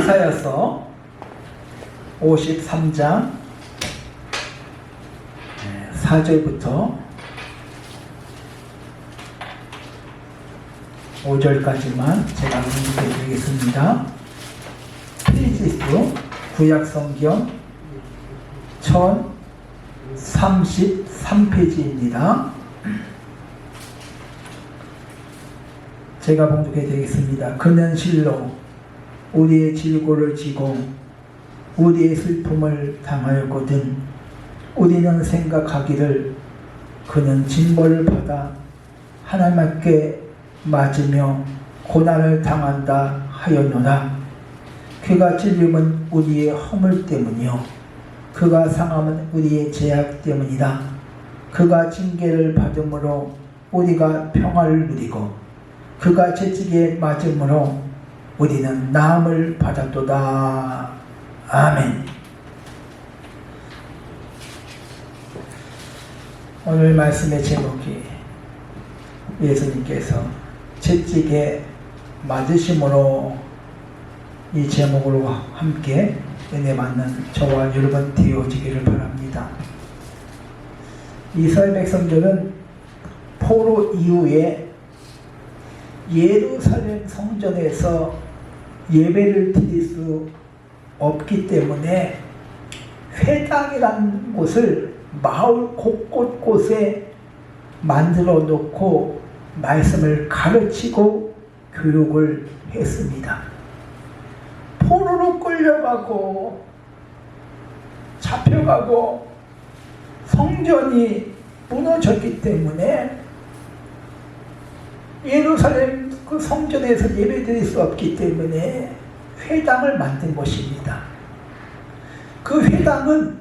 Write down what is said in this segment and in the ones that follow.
이사야서 53장 4절부터 5절까지만 제가 읽게 드리겠습니다. 페이지수 구약성경 1033페이지입니다. 제가 봉독해 드리겠습니다. 그는 실로 우리의 질고를 지고 우리의 슬픔을 당하였거든. 우리는 생각하기를 그는 징벌을 받아 하나님께 맞으며 고난을 당한다 하였노라. 그가 찔림은 우리의 허물 때문이요 그가 상함은 우리의 죄악 때문이다. 그가 징계를 받음으로 우리가 평화를 누리고 그가 채찍에 맞음으로 우리는 나음을 받았도다. 아멘. 오늘 말씀의 제목이 예수님께서 채찍에 맞으심으로 이 제목으로 함께 은혜 받는 저와 여러분 되어지기를 바랍니다. 이스라엘 백성들은 포로 이후에 예루살렘 성전에서 예배를 드릴 수 없기 때문에 회당이라는 곳을 마을 곳곳에 만들어 놓고 말씀을 가르치고 교육을 했습니다. 포로로 끌려가고 잡혀가고 성전이 무너졌기 때문에 예루살렘 그 성전에서 예배드릴 수 없기 때문에 회당을 만든 것입니다. 그 회당은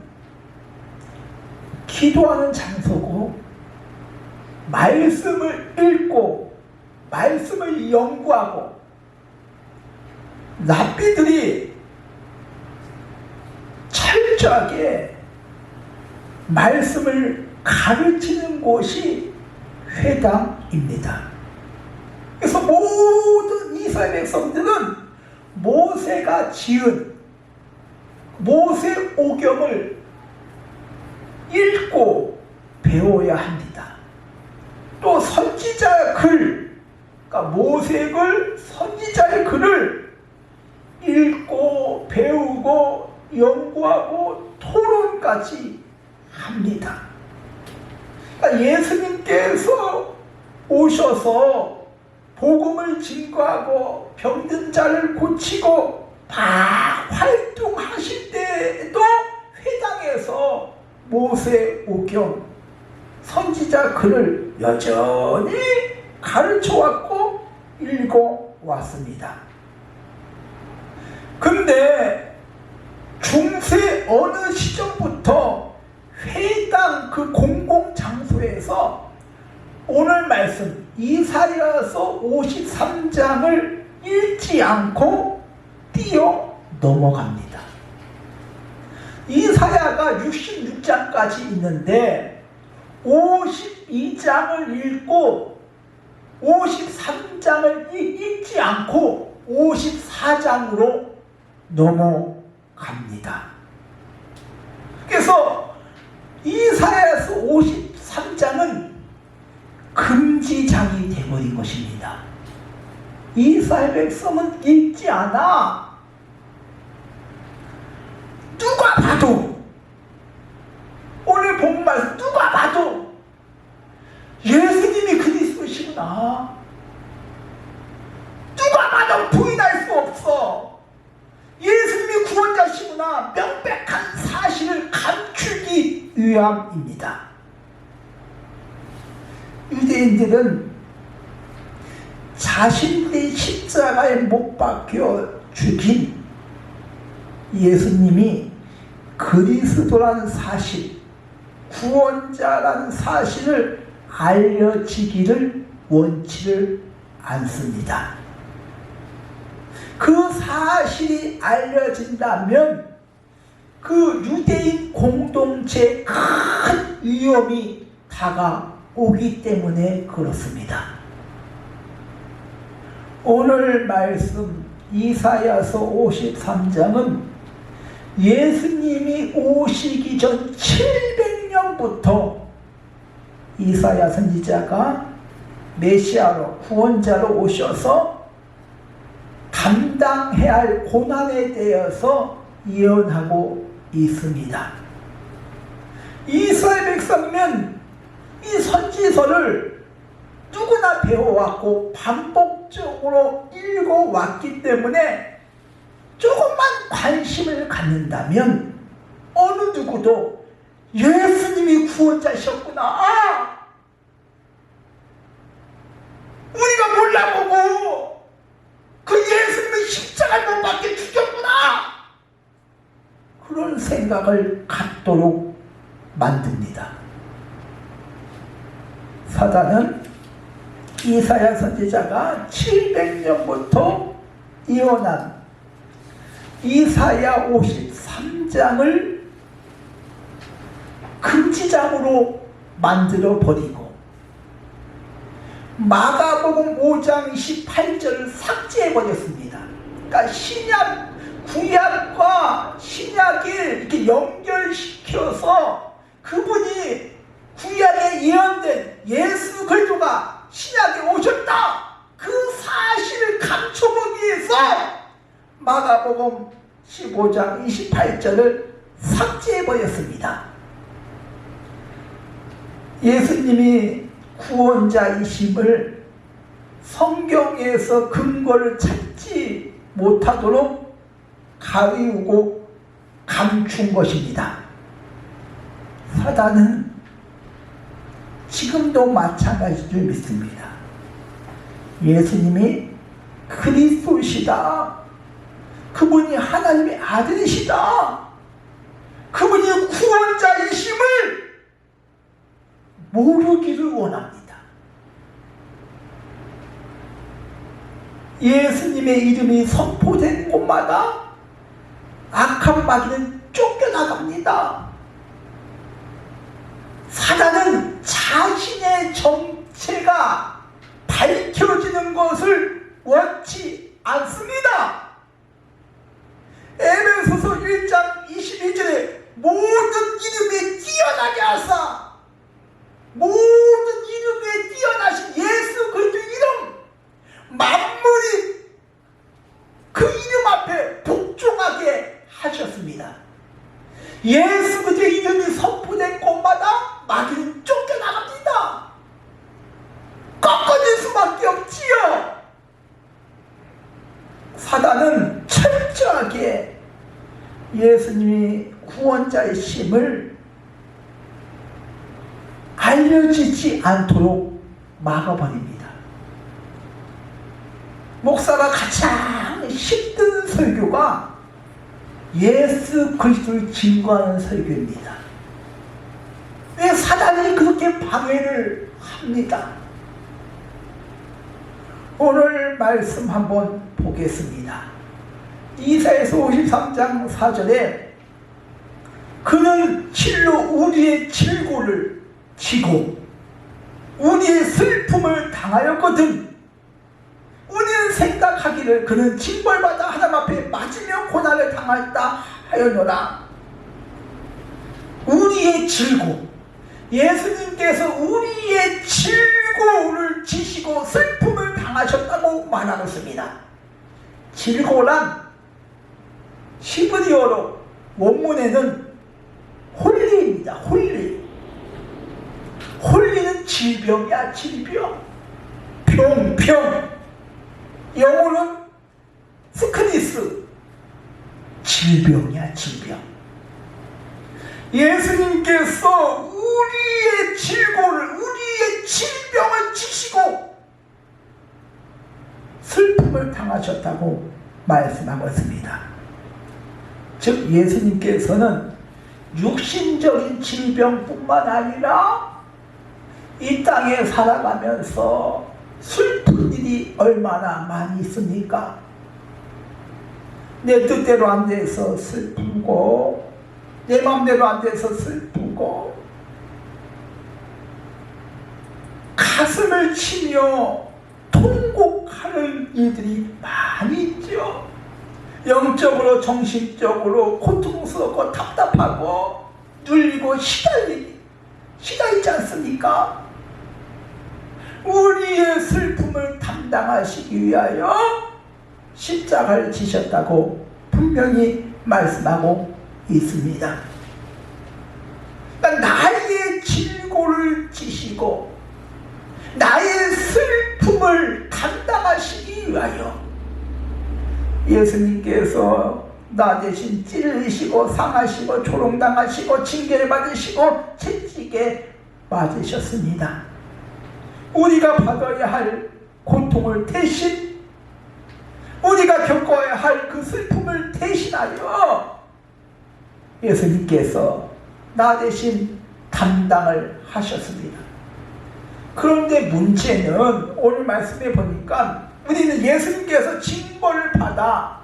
기도하는 장소고 말씀을 읽고 말씀을 연구하고 랍비들이 철저하게 말씀을 가르치는 곳이 회당입니다. 그래서 모든 이스라엘 백성들은 모세가 지은 모세오경을 읽고 배워야 합니다. 또 선지자의 글, 그러니까 모세글 선지자의 글을 읽고 배우고 연구하고 토론까지 합니다. 그러니까 예수님께서 오셔서 복음을 증거하고 병든 자를 고치고 다 활동하실 때에도 회당에서 모세오경 선지자 글을 여전히 가르쳐왔고 읽어왔습니다. 근데 중세 어느 시점부터 회당 그 공공장소에서 오늘 말씀 이사야서 53장을 읽지 않고 뛰어 넘어갑니다. 이사야가 66장까지 있는데 52장을 읽고 53장을 읽지 않고 54장으로 넘어갑니다. 그래서 이사야서 53장은 금지장이 되어버린 것입니다. 이스라엘 백성은 읽지 않아. 누가 봐도 오늘 본 말씀 누가 봐도 예수님이 그리스도시구나. 누가 봐도 부인할 수 없어. 예수님이 구원자시구나. 명백한 사실을 감추기 위함입니다. 유대인들은 자신들이 십자가에 못 박혀 죽인 예수님이 그리스도라는 사실, 구원자라는 사실을 알려지기를 원치를 않습니다. 그 사실이 알려진다면 그 유대인 공동체에 큰 위험이 다가오기 때문에 그렇습니다. 오늘 말씀 이사야서 53장은 예수님이 오시기 전 700년부터 이사야 선지자가 메시아로 구원자로 오셔서 감당해야 할 고난에 대해서 예언하고 있습니다. 이스라엘 백성은 이 선지서를 누구나 배워왔고 반복적으로 읽어왔기 때문에 조금만 관심을 갖는다면 어느 누구도 예수님이 구원자셨구나, 우리가 몰라보고 그 예수님의 십자가를 못 박혀 죽였구나, 그런 생각을 갖도록 만듭니다. 사단은 이사야 선지자가 700년부터 예언한 이사야 53장을 금지장으로 만들어 버리고 마가복음 5장 28절을 삭제해 버렸습니다. 그러니까 신약, 구약과 신약을 이렇게 연결시켜서 그분이 구약에 예언된 예수 그리스도가 신약에 오셨다, 그 사실을 감춰보기 위해서 마가복음 15장 28절을 삭제해버렸습니다. 예수님이 구원자이심을 성경에서 근거를 찾지 못하도록 가리우고 감춘 것입니다. 사단은 지금도 마찬가지인 줄 믿습니다. 예수님이 그리스도시다, 그분이 하나님의 아들이시다, 그분이 구원자이심을 모르기를 원합니다. 예수님의 이름이 선포된 곳마다 악한 마귀는 쫓겨나갑니다. 사단은 자신의 정체가 밝혀지는 것을 원치 않습니다. 에베소서 1장 22절에 모든 이름에 뛰어나게 하사, 모든 이름에 뛰어나신 예수 그리스도 이름, 만물이 그 이름 앞에 복종하게 하셨습니다. 예수 그리스도 이름이 선포된 곳마다 마귀는 쫓겨나갑니다. 꺾어질 수밖에 없지요. 사단은 철저하게 예수님이 구원자이심을 알려지지 않도록 막아버립니다. 목사가 가장 힘든 설교가 예수 그리스도를 증거하는 설교입니다. 왜 사단이 그렇게 방해를 합니다? 오늘 말씀 한번 보겠습니다. 이사야서 53장 4절에 그는 실로 우리의 질고를 지고 우리의 슬픔을 당하였거든. 우리는 생각하기를 그는 징벌받아 하나님 앞에 맞으며 고난을 당했다 하였노라. 우리의 질고, 예수님께서 우리의 질고를 지시고 슬픔을 당하셨다고 말하고 있습니다. 질고란 히브리어로 원문에는 홀리입니다. 홀리는 질병이야, 질병. 병. 영어는 스크니스. 질병이야, 질병. 예수님께서 우리의 질고를, 우리의 질병을 지시고 슬픔을 당하셨다고 말씀하고 있습니다. 즉 예수님께서는 육신적인 질병뿐만 아니라 이 땅에 살아가면서 슬픈 일이 얼마나 많이 있습니까? 내 뜻대로 안 돼서 슬프고, 내 마음대로 안 돼서 슬프고, 가슴을 치며 통곡하는 일들이 많이 있죠. 영적으로 정신적으로 고통스럽고 답답하고 눌리고 시달리지 않습니까? 우리의 슬픔을 담당하시기 위하여 십자가를 지셨다고 분명히 말씀하고 있습니다. 그러니까 나의 질고를 지시고 나의 슬픔을 감당하시기 위하여 예수님께서 나 대신 찔리시고 상하시고 조롱당하시고 징계를 받으시고 채찍에 맞으셨습니다. 우리가 받아야 할 고통을 대신, 우리가 겪어야 할 그 슬픔을 대신하여 예수님께서 나 대신 담당을 하셨습니다. 그런데 문제는 오늘 말씀에 보니까 우리는 예수님께서 징벌을 받아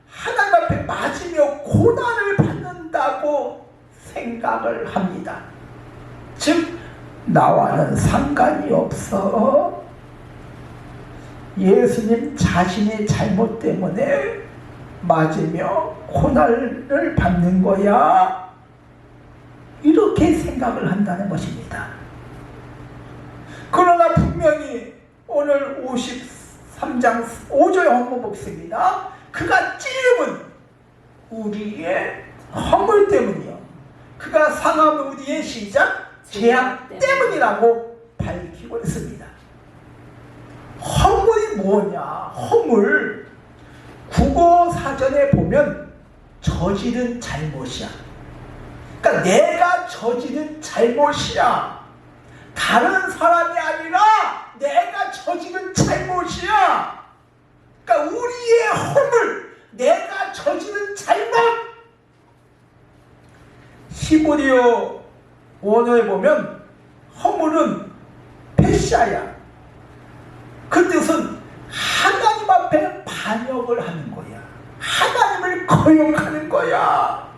하나님 앞에 맞으며 고난을 받는다고 생각을 합니다. 즉 나와는 상관이 없어. 예수님 자신의 잘못 때문에 맞으며 고난을 받는 거야, 이렇게 생각을 한다는 것입니다. 그러나 분명히 오늘 53장 5절에 한번 보겠습니다. 그가 찔림은 우리의 허물 때문이요, 그가 상함은 우리의 시작 죄악 때문이라고 밝히고 있습니다. 허물이 뭐냐? 허물, 국어 사전에 보면 저지른 잘못이야. 그러니까 내가 저지른 잘못이야. 다른 사람이 아니라 내가 저지른 잘못이야. 그러니까 우리의 허물, 내가 저지른 잘못. 히브리어 원어에 보면 허물은 페샤야. 그 뜻은 하나님 앞에 반역을 하는 거야. 하나님을 거역하는 거야.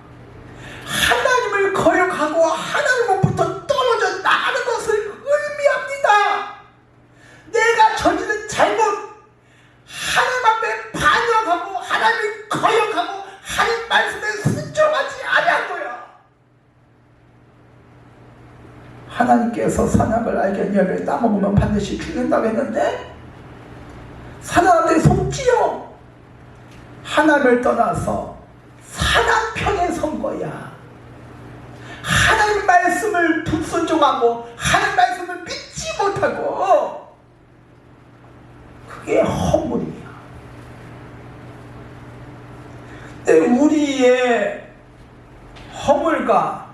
하나님을 거역하고 하나님으로부터 떨어져 나가는 것을 의미합니다. 내가 저지른 잘못, 하나님 앞에 반역하고 하나님을 거역하고 하나님 말씀에 순종하지 아니한 거야. 하나님께서 선악을 알게 열매를 따먹으면 반드시 죽는다고 했는데 사단한테 속지요. 하나님을 떠나서 사단 편에 선 거야. 하나님 말씀을 불순종하고 하나님 말씀을 믿지 못하고, 그게 허물이야. 우리의 허물과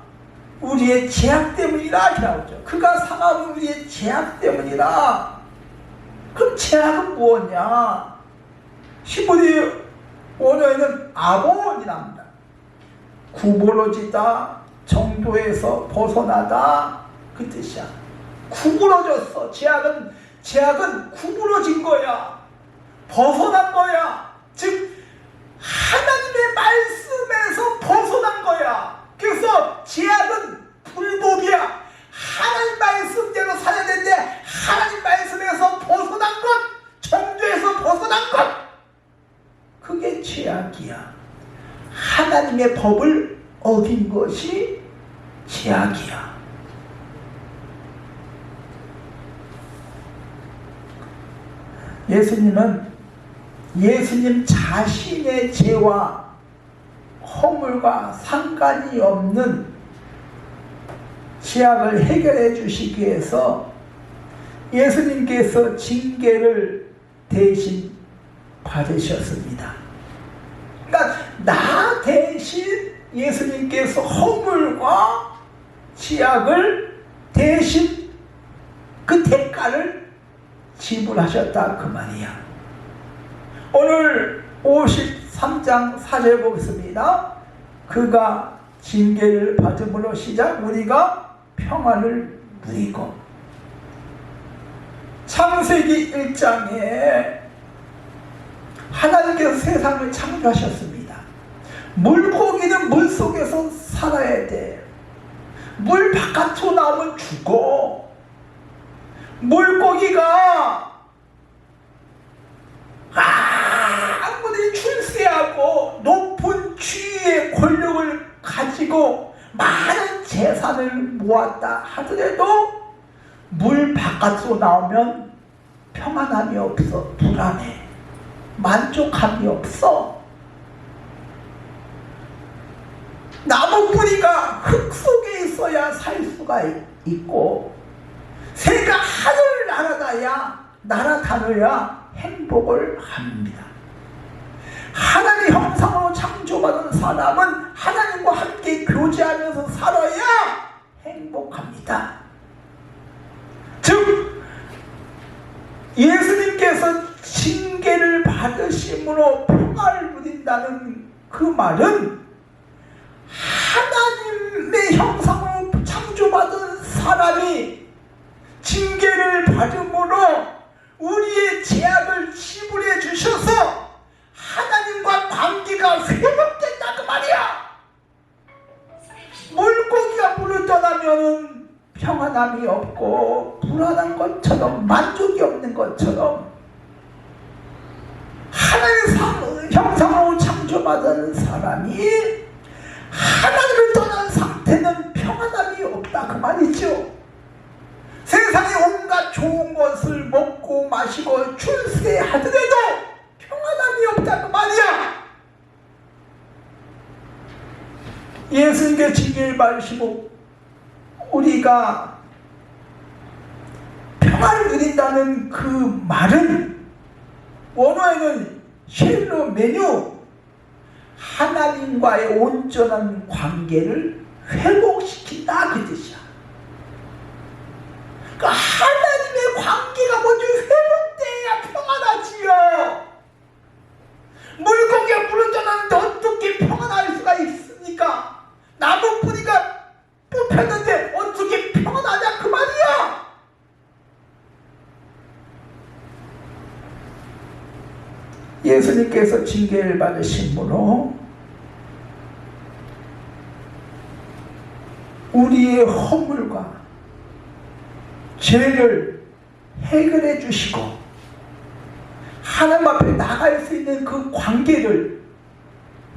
우리의 죄악 때문이라 이렇게 나오죠. 그가 상함은 우리의 죄악 때문이라. 그럼 죄악은 무엇이냐? 히브리 원어에는 아본이랍니다. 구부러지다, 정도에서 벗어나다, 그 뜻이야. 구부러졌어. 죄악은 구부러진 거야. 벗어난 거야. 즉 하나님의 말씀에서 벗어난 거야. 그래서 죄악은 불법이야. 하나님 말씀대로 살아야 되는데 하나님 말씀에서 벗어난 것, 정죄에서 벗어난 것, 그게 죄악이야. 하나님의 법을 어긴 것이 죄악이야. 예수님은 예수님 자신의 죄와 허물과 상관이 없는 죄악을 해결해 주시기 위해서 예수님께서 징계를 대신 받으셨습니다. 그러니까 나 대신 예수님께서 허물과 죄악을 대신 그 대가를 지불하셨다, 그 말이야. 오늘 53장 4절 보겠습니다. 그가 징계를 받음으로 시작 우리가 평안을 누리고. 창세기 1장에 하나님께서 세상을 창조하셨습니다. 물고기는 물속에서 살아야 돼. 물 바깥으로 나오면 죽어. 물고기가 가지고 많은 재산을 모았다 하더라도 물 바깥으로 나오면 평안함이 없어. 불안해. 만족함이 없어. 나무 뿌리가 흙 속에 있어야 살 수가 있고, 새가 하늘을 날아다녀야 행복을 합니다. 하나님의 형상으로 창조받은 사람은 하나님과 함께 교제하면서 살아야 행복합니다. 즉, 예수님께서 징계를 받으심으로 평안을 누린다는 그 말은 하나님의 형상으로 창조받은 사람이 징계를 받음으로 우리의 죄악을 지불해 주셔서 하나님과 관계가 회복된다 그 말이야. 물고기가 물을 떠나면 평안함이 없고 불안한 것처럼, 만족이 없는 것처럼, 하나님의 형상으로 창조받은 사람이 하나님을 떠난 상태는 평안함이 없다 그 말이죠. 세상에 온갖 좋은 것을 먹고 마시고 출세하더라도 평안함이 없다 그 말이야. 예수님께 징계를 받으시고 우리가 평안을 누린다는 그 말은 원어에는 쉘로메뉴, 하나님과의 온전한 관계를 회복시킨다 그 뜻이야. 그러니까 하나님의 관계가 먼저 회복돼야 평안하지요. 물고기가 물을 떠나는데 어떻게 평안할 수가 있습니까? 나무 뿌리가 뽑혔는데 어떻게 평안하냐 그 말이야. 예수님께서 징계를 받으심으로 우리의 허물과 죄를 해결해 주시고 하나님 앞에 나갈 수 있는 그 관계를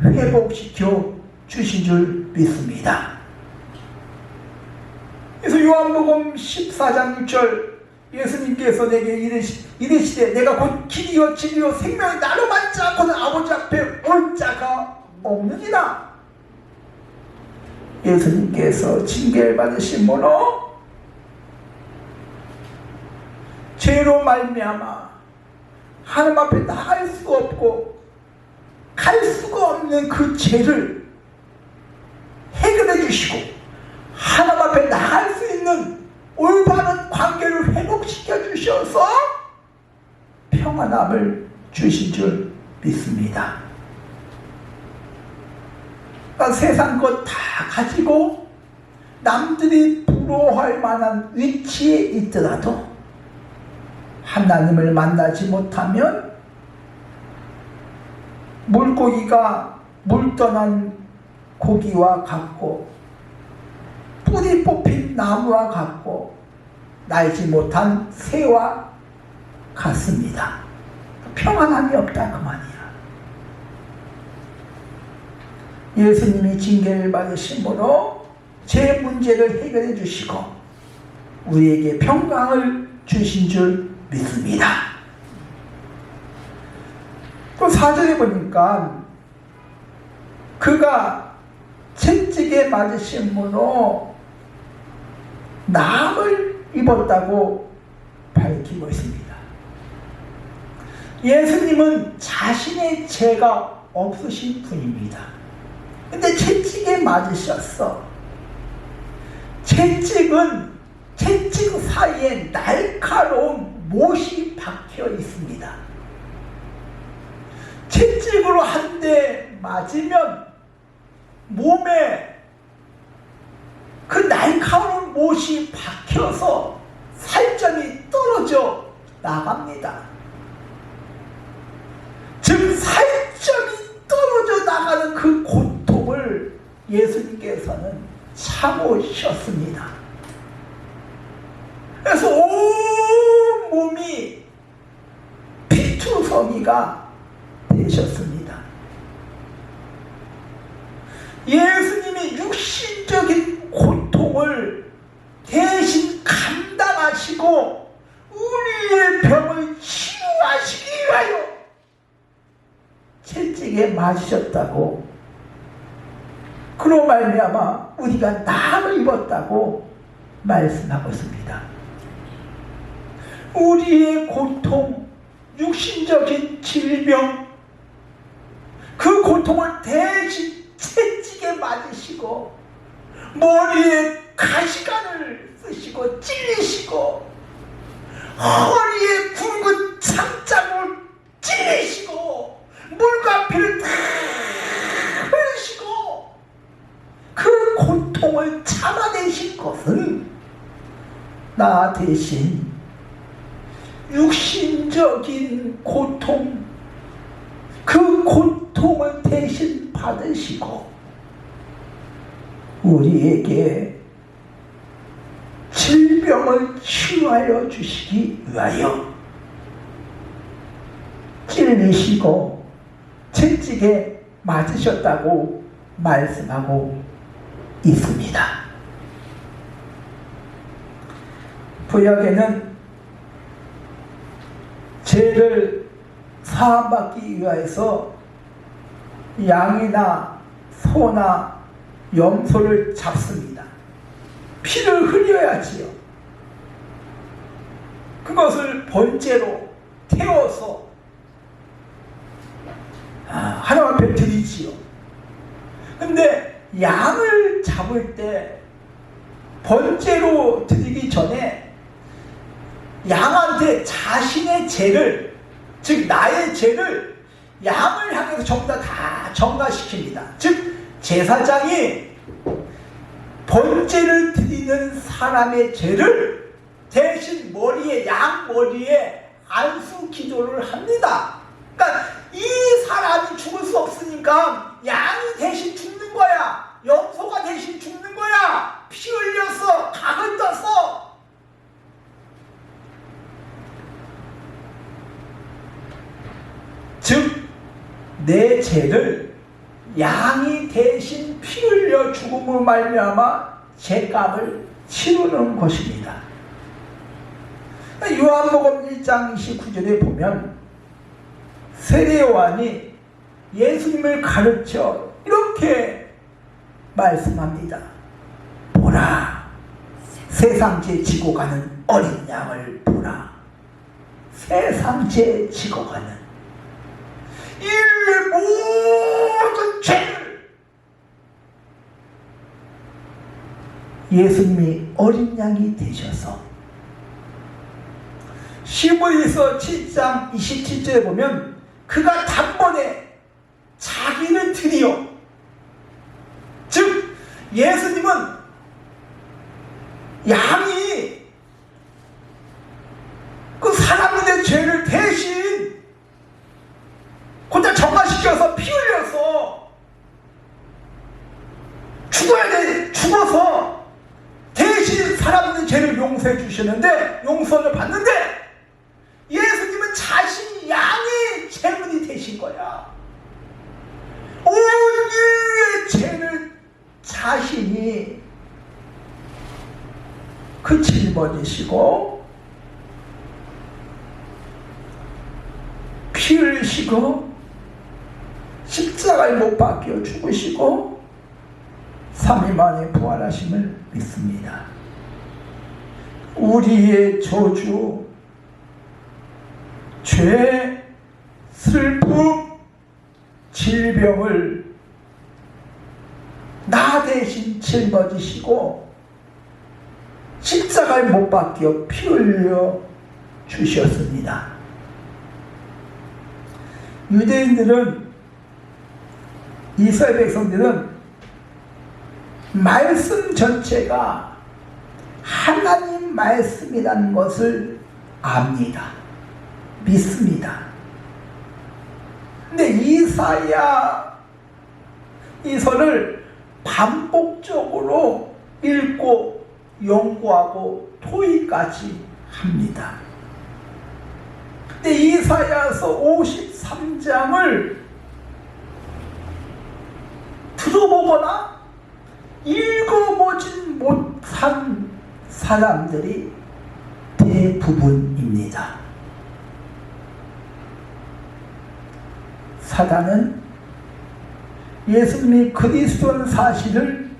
회복시켜 주신 줄 믿습니다. 그래서 요한복음 14장 6절 예수님께서 내게 이르시되 내가 곧 길이요 진리요 생명이 나로 맞지 않고는 아버지 앞에 올 자가 없느니라. 예수님께서 징계를 받으심으로 죄로 말미암아 하나님 앞에 나갈 수가 없고 갈 수가 없는 그 죄를 해결해 주시고 하나님 앞에 나갈 수 있는 올바른 관계를 회복시켜 주셔서 평안함을 주신 줄 믿습니다. 그러니까 세상 것 다 가지고 남들이 부러워할 만한 위치에 있더라도 하나님을 만나지 못하면 물고기가 물 떠난 고기와 같고 뿌리 뽑힌 나무와 같고 날지 못한 새와 같습니다. 평안함이 없다 그 말이야. 예수님이 징계를 받으심으로 제 문제를 해결해 주시고 우리에게 평강을 주신 줄 믿습니다. 또 4절에 보니까 그가 채찍에 맞으심으로 나음을 입었다고 밝히고 있습니다. 예수님은 자신의 죄가 없으신 분입니다. 근데 채찍에 맞으셨어. 채찍 사이에 날카로운 못이 박혀 있습니다. 채찍으로 한 대 맞으면 몸에 그 날카로운 못이 박혀서 살점이 떨어져 나갑니다. 즉 살점이 떨어져 나가는 그 고통을 예수님께서는 참으셨습니다. 그래서 온 몸이 피투성이가 되셨습니다. 예수님이 육신적인 고통을 대신 감당하시고 우리의 병을 치유하시기 위하여 채찍에 맞으셨다고, 그로 말미암아 우리가 나를 입었다고 말씀하고 있습니다. 우리의 고통, 육신적인 질병, 그 고통을 대신 채찍에 맞으시고 머리에 가시관을 쓰시고 찔리시고 허리에 굵은 창자를 찔리시고 물과 피를 다 흘리시고 그 고통을 참아내신 것은 나 대신 육신적인 고통, 그 고통을 대신 받으시고 우리에게 질병을 치유하여 주시기 위하여 찔리시고 채찍에 맞으셨다고 말씀하고 있습니다. 구약에는 죄를 사함받기 위하여서 양이나 소나 염소를 잡습니다. 피를 흘려야지요. 그것을 번제로 태워서 하나님 앞에 드리지요. 근데 양을 잡을 때 번제로 드리기 전에 양한테 자신의 죄를, 즉 나의 죄를 양을 향해서 전부 다 전가시킵니다. 즉 제사장이 번제를 드리는 사람의 죄를 대신 머리에, 양 머리에 안수 기도를 합니다. 그러니까 이 사람이 죽을 수 없으니까 양이 대신 죽는 거야. 염소가 대신 죽는 거야. 피 흘려서 각을 떠서. 즉 내 죄를 양이 대신 피 흘려 죽음으로 말미암아 죄값을 치르는 것입니다. 요한복음 1장 29절에 보면 세례요한이 예수님을 가르쳐 이렇게 말씀합니다. 보라, 세상죄 지고 가는 어린 양을 보라. 세상죄 지고 가는 인류의 모든 죄를 예수님이 어린 양이 되셔서, 시므리서 7장 27절에 보면 그가 단번에 자기를 드리어, 즉 예수님은 양이 그 사람들의 죄를 대신 그때 정화시켜서 피 흘려서 죽어야 돼, 죽어서 대신 사람들의 죄를 용서해 주시는데, 용서를 받는데 예수님은 자신이 양의 제물이 되신 거야. 온 인류의 죄를 자신이 그 짊어지시고 피 흘리시고 십자가에 못 박혀 죽으시고 3일 만에 부활하심을 믿습니다. 우리의 저주, 죄, 슬픔, 질병을 나 대신 짊어지시고 십자가에 못 박혀 피 흘려 주셨습니다. 유대인들은, 이스라엘 백성들은 말씀 전체가 하나님 말씀이라는 것을 압니다. 믿습니다. 근데 이사야 이서를 반복적으로 읽고 연구하고 토의까지 합니다. 근데 이사야서 53장을 들어보거나 읽어보진 못한 사람들이 대부분입니다. 사단은 예수님이 그리스도인 사실을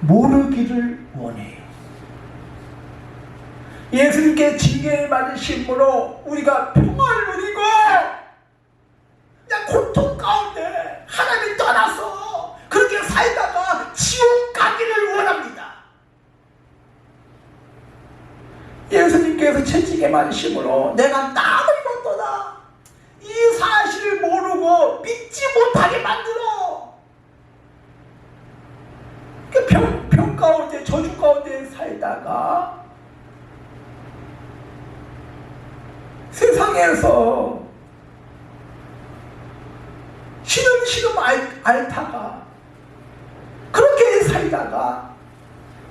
모르기를 원해요. 예수님께 징계를 맞으심으로 우리가 평화를 누리고 그냥 고통 가운데 하나님이 떠나서 그렇게 살다가 지옥 가기를 원합니다. 예수님께서 채찍에 맞으심으로 내가 남을 입었도다 이 사실을 모르고 믿지 못하게 만들어 병 가운데 저주 가운데 살다가 세상에서 시름시름 앓다가 그렇게 살다가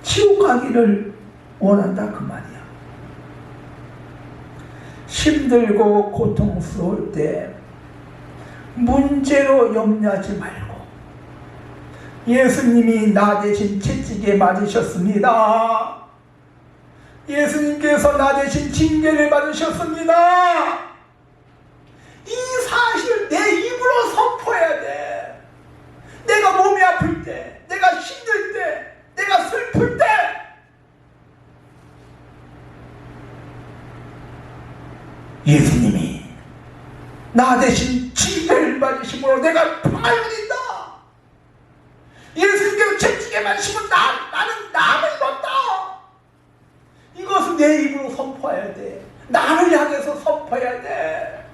지옥 가기를 원한다 그 말이야. 힘들고 고통스러울 때 문제로 염려하지 말고 예수님이 나 대신 채찍에 맞으셨습니다. 예수님께서 나 대신 징계를 받으셨습니다. 이 사실을 내 입으로 선포해야 돼. 내가 몸이 아플 때, 내가 힘들 때, 내가 슬플 때 예수님이 나 대신 징계를 받으심으로 내가 평안을 누린다. 예수님께서 채찍에 맞으시면 나는 남을 입었다. 이것은 내 입으로 선포해야 돼. 나를 향해서 선포해야 돼.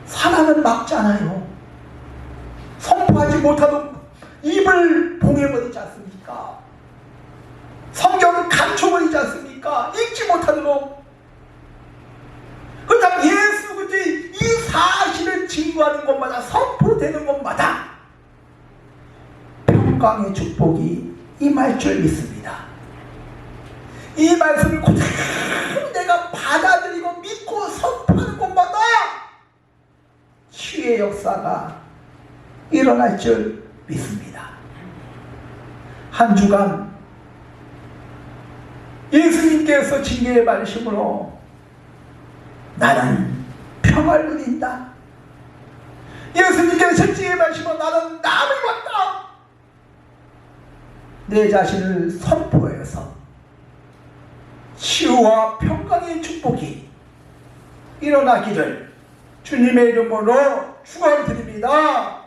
사람은 막잖아요. 선포하지 못하도 입을 봉해버리지 않습니까? 성경은 감춰버리지 않습니까? 읽지 못하도록. 그렇다면 예수 그리스도의 이 사실을 증거하는 곳마다 선포되는 곳마다 평강의 축복이 임할 줄 믿습니다. 이 말씀을 그대로 내가 받아들이고 믿고 선포하는 곳마다 치유의 역사가 일어날 줄 믿습니다. 한 주간 예수님께서 징계의 말씀으로 나는 평화를 누린다. 예수님께서 징계의 말씀으로 나는 남을 봤다. 내 자신을 선포해서 치유와 평강의 축복이 일어나기를 주님의 이름으로 축원드립니다.